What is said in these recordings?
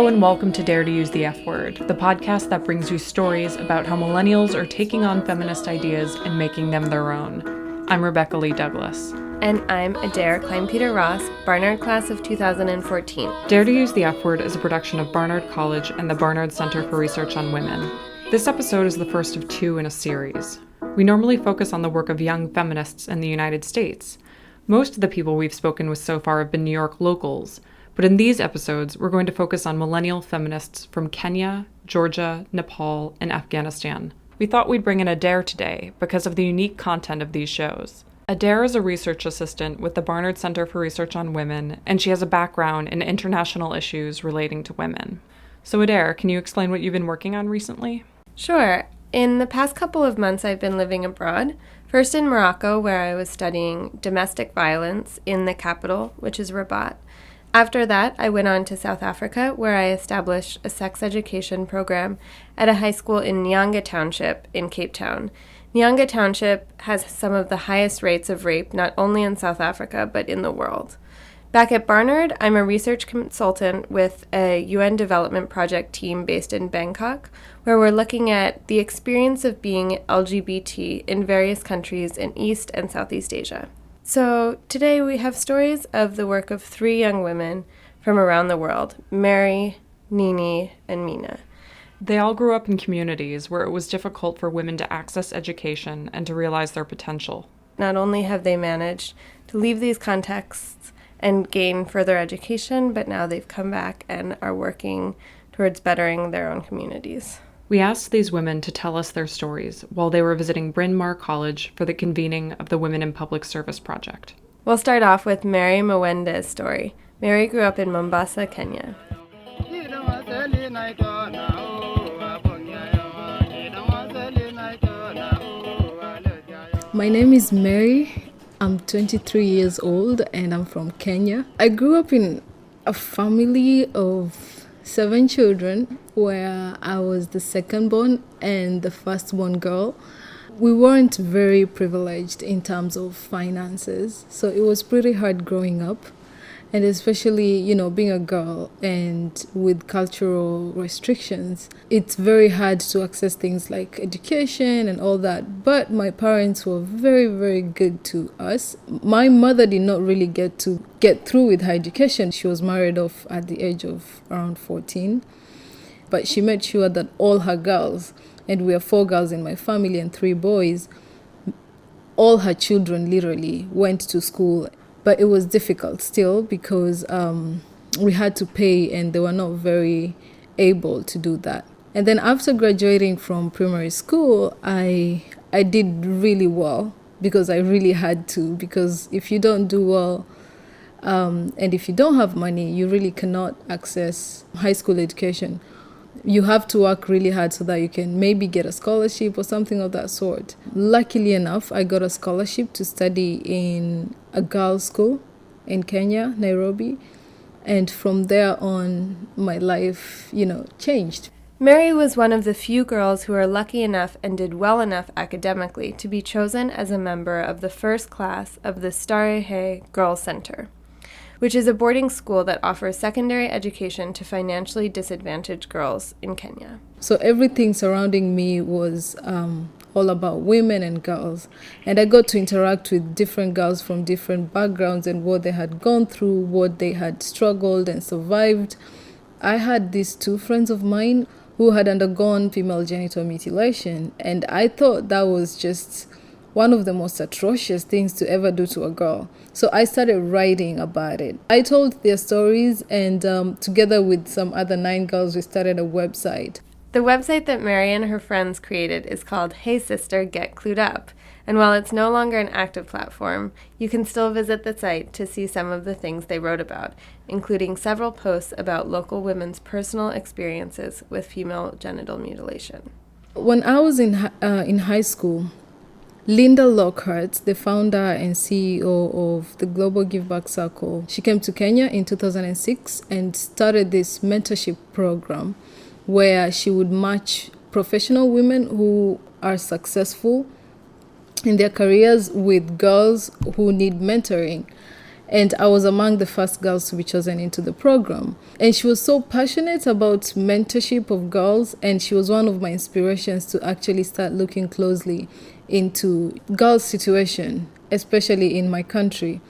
Hello and welcome to Dare to Use the F Word, the podcast that brings you stories about how millennials are taking on feminist ideas and making them their own. I'm Rebecca Lee Douglas. And I'm Adair Klein-Peter Ross, Barnard class of 2014. Dare to Use the F Word is a production of Barnard College and the Barnard Center for Research on Women. This episode is the first of two in a series. We normally focus on the work of young feminists in the United States. Most of the people we've spoken with so far have been New York locals, but in these episodes, we're going to focus on millennial feminists from Kenya, Georgia, Nepal, and Afghanistan. We thought we'd bring in Adair today because of the unique content of these shows. Adair is a research assistant with the Barnard Center for Research on Women, and she has a background in international issues relating to women. So Adair, can you explain what you've been working on recently? Sure. In the past couple of months, I've been living abroad. First in Morocco, where I was studying domestic violence in the capital, which is Rabat. After that, I went on to South Africa, where I established a sex education program at a high school in Nyanga Township in Cape Town. Nyanga Township has some of the highest rates of rape, not only in South Africa, but in the world. Back at Barnard, I'm a research consultant with a UN Development Project team based in Bangkok, where we're looking at the experience of being LGBT in various countries in East and Southeast Asia. So today we have stories of the work of three young women from around the world, Mary, Nini, and Meena. They all grew up in communities where it was difficult for women to access education and to realize their potential. Not only have they managed to leave these contexts and gain further education, but now they've come back and are working towards bettering their own communities. We asked these women to tell us their stories while they were visiting Bryn Mawr College for the convening of the Women in Public Service Project. We'll start off with Mary Mwende's story. Mary grew up in Mombasa, Kenya. My name is Mary. I'm 23 years old and I'm from Kenya. I grew up in a family of 7 children where I was the second born and the first born girl. We weren't very privileged in terms of finances, so it was pretty hard growing up. And especially, being a girl and with cultural restrictions, it's very hard to access things like education and all that. But my parents were very, very good to us. My mother did not really get through with her education. She was married off at the age of around 14. But she made sure that all her girls, and we are 4 girls in my family and 3 boys, all her children literally went to school. But it was difficult still because we had to pay and they were not very able to do that. And then after graduating from primary school, I did really well because I really had to. Because if you don't do well and if you don't have money, you really cannot access high school education. You have to work really hard so that you can maybe get a scholarship or something of that sort. Luckily enough, I got a scholarship to study in a girls' school in Kenya, Nairobi. And from there on, my life, changed. Mary was one of the few girls who were lucky enough and did well enough academically to be chosen as a member of the first class of the Starehe Girls Center, which is a boarding school that offers secondary education to financially disadvantaged girls in Kenya. So everything surrounding me was all about women and girls. And I got to interact with different girls from different backgrounds and what they had gone through, what they had struggled and survived. I had these 2 friends of mine who had undergone female genital mutilation. And I thought that was just one of the most atrocious things to ever do to a girl. So I started writing about it. I told their stories and together with some other 9 girls, we started a website. The website that Mary and her friends created is called Hey Sister, Get Clued Up. And while it's no longer an active platform, you can still visit the site to see some of the things they wrote about, including several posts about local women's personal experiences with female genital mutilation. When I was in high school, Linda Lockhart, the founder and CEO of the Global Give Back Circle, she came to Kenya in 2006 and started this mentorship program where she would match professional women who are successful in their careers with girls who need mentoring. And I was among the first girls to be chosen into the program. And she was so passionate about mentorship of girls, and she was one of my inspirations to actually start looking closely into girls' situation, especially in my country.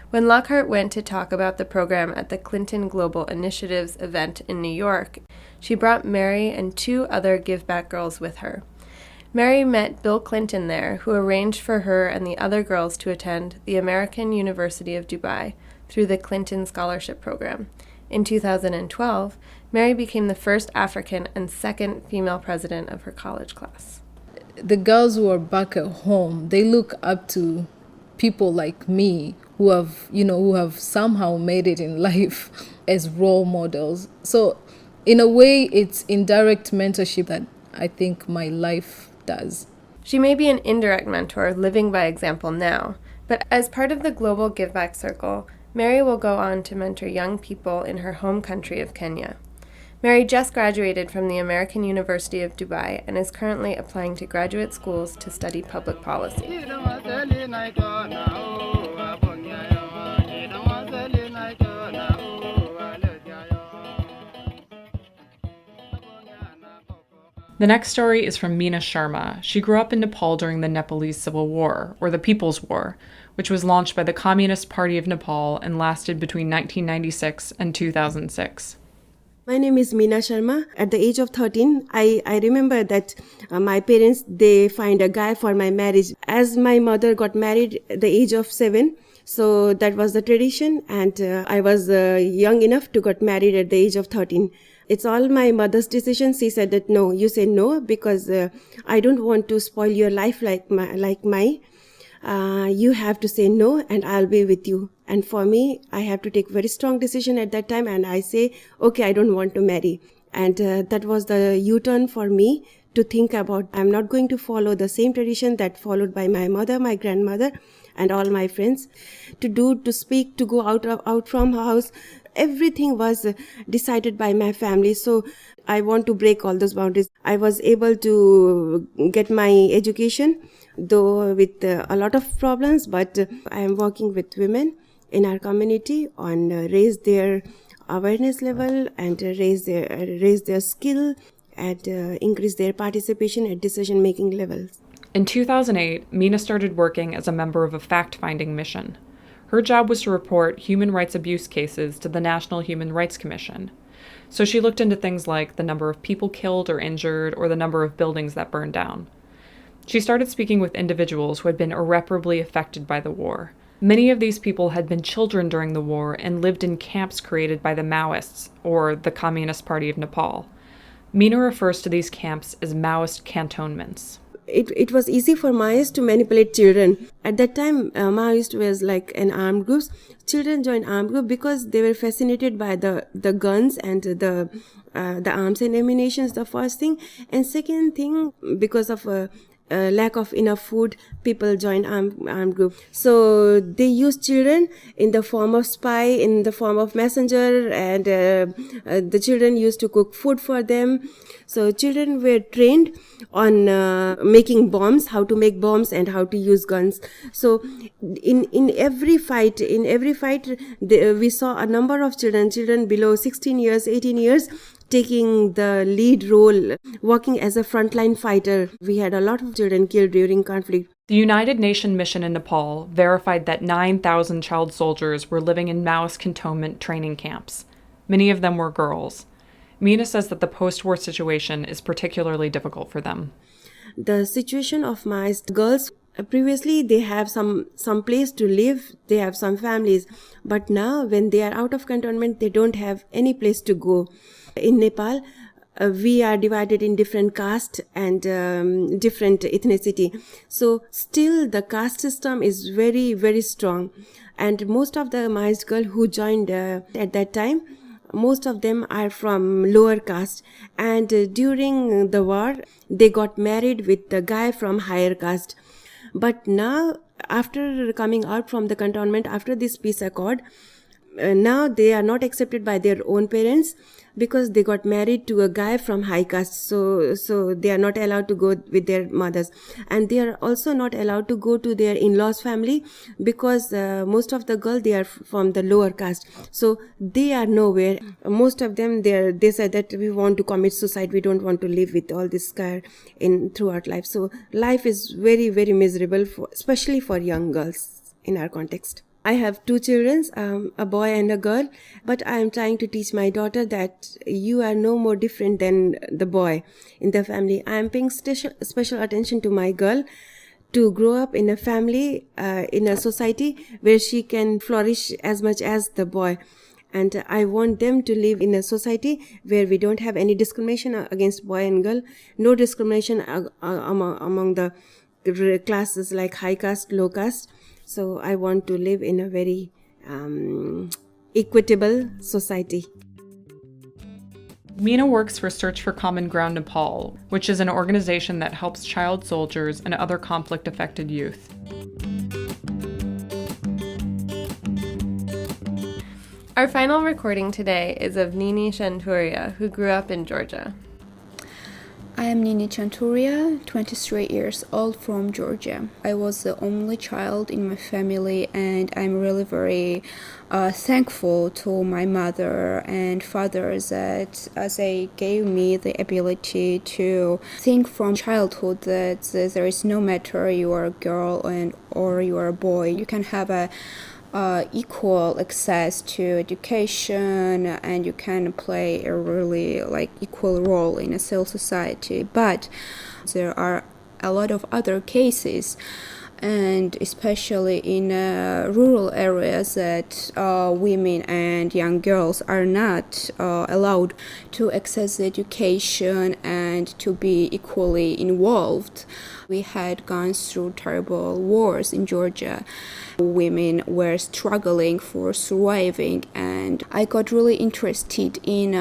When Lockhart went to talk about the program at the Clinton Global Initiatives event in New York, she brought Mary and 2 other Give Back girls with her. Mary met Bill Clinton there, who arranged for her and the other girls to attend the American University of Dubai through the Clinton Scholarship Program. In 2012, Mary became the first African and second female president of her college class. The girls who are back at home, they look up to people like me who have somehow made it in life as role models. So in a way, it's indirect mentorship that I think my life does. She may be an indirect mentor living by example now, but as part of the Global Give Back Circle, Mary will go on to mentor young people in her home country of Kenya. Mary just graduated from the American University of Dubai and is currently applying to graduate schools to study public policy. The next story is from Meena Sharma. She grew up in Nepal during the Nepalese Civil War, or the People's War, which was launched by the Communist Party of Nepal and lasted between 1996 and 2006. My name is Meena Sharma. At the age of 13, I remember that my parents, they find a guy for my marriage. As my mother got married at the age of 7, so that was the tradition, and I was young enough to get married at the age of 13. It's all my mother's decision. She said that no, you say no because I don't want to spoil your life like mine. You have to say no and I'll be with you. And for me, I have to take very strong decision at that time, and I say, okay, I don't want to marry. And that was the U-turn for me to think about, I'm not going to follow the same tradition that followed by my mother, my grandmother, and all my friends. To speak, to go out from house, everything was decided by my family. So I want to break all those boundaries. I was able to get my education, though with a lot of problems, but I am working with women in our community on raise their awareness level and raise their skill and increase their participation at decision-making levels. In 2008, Meena started working as a member of a fact-finding mission. Her job was to report human rights abuse cases to the National Human Rights Commission. So she looked into things like the number of people killed or injured or the number of buildings that burned down. She started speaking with individuals who had been irreparably affected by the war. Many of these people had been children during the war and lived in camps created by the Maoists, or the Communist Party of Nepal. Meena refers to these camps as Maoist cantonments. It was easy for Maoists to manipulate children. At that time, Maoist was like an armed group. Children joined armed group because they were fascinated by the guns and the arms and ammunitions, the first thing. And second thing, because of lack of enough food, people joined armed group. So they used children in the form of spy, in the form of messenger, and the children used to cook food for them. So children were trained on making bombs, how to make bombs and how to use guns. So in every fight, we saw a number of children below 16 years, 18 years, taking the lead role, working as a frontline fighter. We had a lot of children killed during conflict. The United Nations mission in Nepal verified that 9,000 child soldiers were living in Maoist cantonment training camps. Many of them were girls. Meena says that the post-war situation is particularly difficult for them. The situation of Maoist girls, previously they have some place to live, they have some families, but now when they are out of cantonment, they don't have any place to go. In Nepal, we are divided in different caste and different ethnicity. So still the caste system is very, very strong. And most of the Maoist girls who joined at that time, most of them are from lower caste. And during the war, they got married with the guy from higher caste. But now, after coming out from the cantonment, after this peace accord, now they are not accepted by their own parents because they got married to a guy from high caste. So they are not allowed to go with their mothers, and they are also not allowed to go to their in-laws family because most of the girls, they are from the lower caste. So they are nowhere. Most of them, they said that we want to commit suicide. We don't want to live with all this scare in throughout life. So life is very, very miserable, especially for young girls in our context. I have 2 children, a boy and a girl, but I am trying to teach my daughter that you are no more different than the boy in the family. I am paying special attention to my girl to grow up in a family, in a society where she can flourish as much as the boy. And I want them to live in a society where we don't have any discrimination against boy and girl, no discrimination among the classes like high caste, low caste. So I want to live in a very equitable society. Meena works for Search for Common Ground Nepal, which is an organization that helps child soldiers and other conflict-affected youth. Our final recording today is of Nini Chanturia, who grew up in Georgia. I am Nini Chanturia, 23 years old, from Georgia. I was the only child in my family, and I'm really very thankful to my mother and father that they gave me the ability to think from childhood that there is no matter you are a girl or you are a boy, you can have a equal access to education, and you can play a really equal role in a civil society. But there are a lot of other cases, and especially in rural areas, that women and young girls are not allowed to access education and to be equally involved. We had gone through terrible wars in Georgia. Women were struggling for surviving, and I got really interested in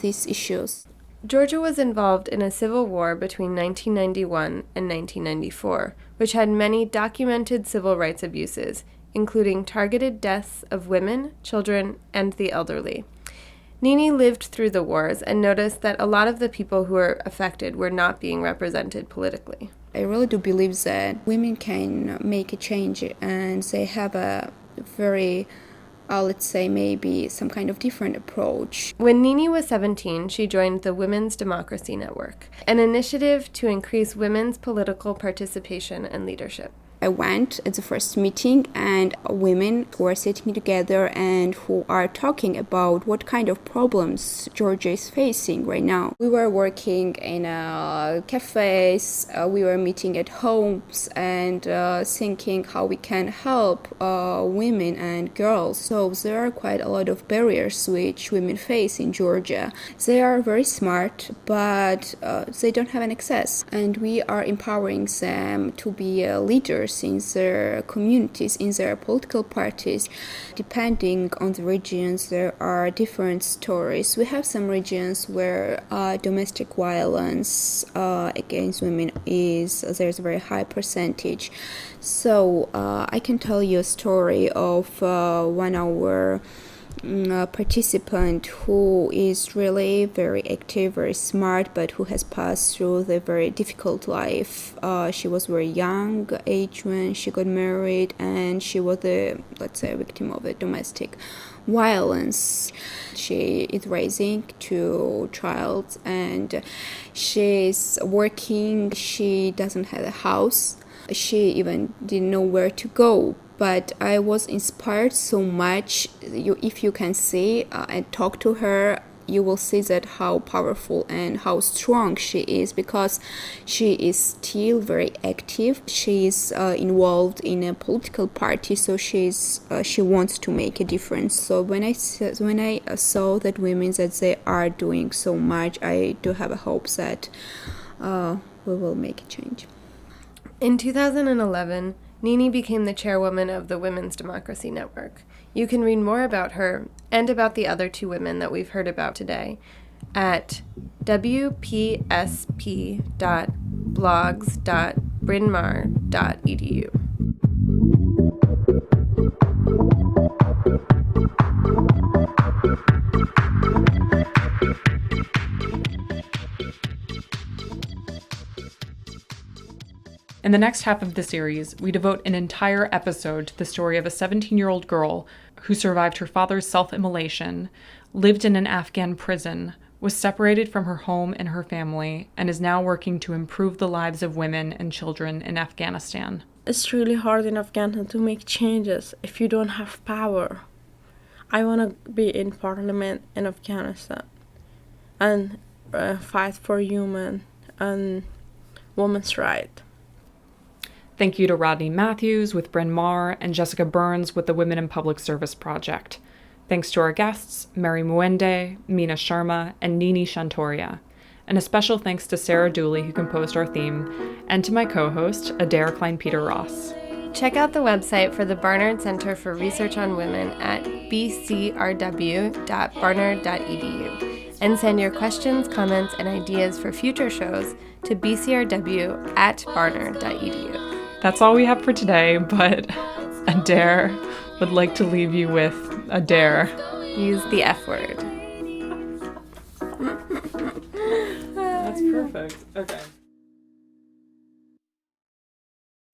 these issues. Georgia was involved in a civil war between 1991 and 1994, which had many documented civil rights abuses, including targeted deaths of women, children, and the elderly. Nini lived through the wars and noticed that a lot of the people who were affected were not being represented politically. I really do believe that women can make a change, and they have a very let's say maybe some kind of different approach. When Nini was 17, she joined the Women's Democracy Network, an initiative to increase women's political participation and leadership. I went at the first meeting, and women who are sitting together and who are talking about what kind of problems Georgia is facing right now. We were working in cafes, we were meeting at homes, and thinking how we can help women and girls. So there are quite a lot of barriers which women face in Georgia. They are very smart, but they don't have an access, and we are empowering them to be leaders in their communities, in their political parties. Depending on the regions, there are different stories. We have some regions where domestic violence against women there's a very high percentage. So I can tell you a story of one of our participant who is really very active, very smart, but who has passed through the very difficult life. She was very young age when she got married, and she was a victim of a domestic violence. She is raising 2 children, and she's working. She doesn't have a house. She even didn't know where to go. But I was inspired so much. If you can see and talk to her, you will see that how powerful and how strong she is, because she is still very active. She is involved in a political party, so she wants to make a difference. So when I saw that women that they are doing so much, I do have a hope that we will make a change. In 2011, Nini became the chairwoman of the Women's Democracy Network. You can read more about her and about the other 2 women that we've heard about today at wpsp.blogs.brynmawr.edu. the next half of the series, we devote an entire episode to the story of a 17-year-old girl who survived her father's self-immolation, lived in an Afghan prison, was separated from her home and her family, and is now working to improve the lives of women and children in Afghanistan. It's really hard in Afghanistan to make changes if you don't have power. I want to be in parliament in Afghanistan and fight for human and women's rights. Thank you to Rodney Matthews with Bryn Mawr and Jessica Burns with the Women in Public Service Project. Thanks to our guests, Mary Mwende, Meena Sharma, and Nini Chanturia. And a special thanks to Sarah Dooley, who composed our theme, and to my co-host, Adair Klein-Peter-Ross. Check out the website for the Barnard Center for Research on Women at bcrw.barnard.edu and send your questions, comments, and ideas for future shows to bcrw@barnard.edu. That's all we have for today, but Adair would like to leave you with a dare. Use the F word. That's perfect. Okay.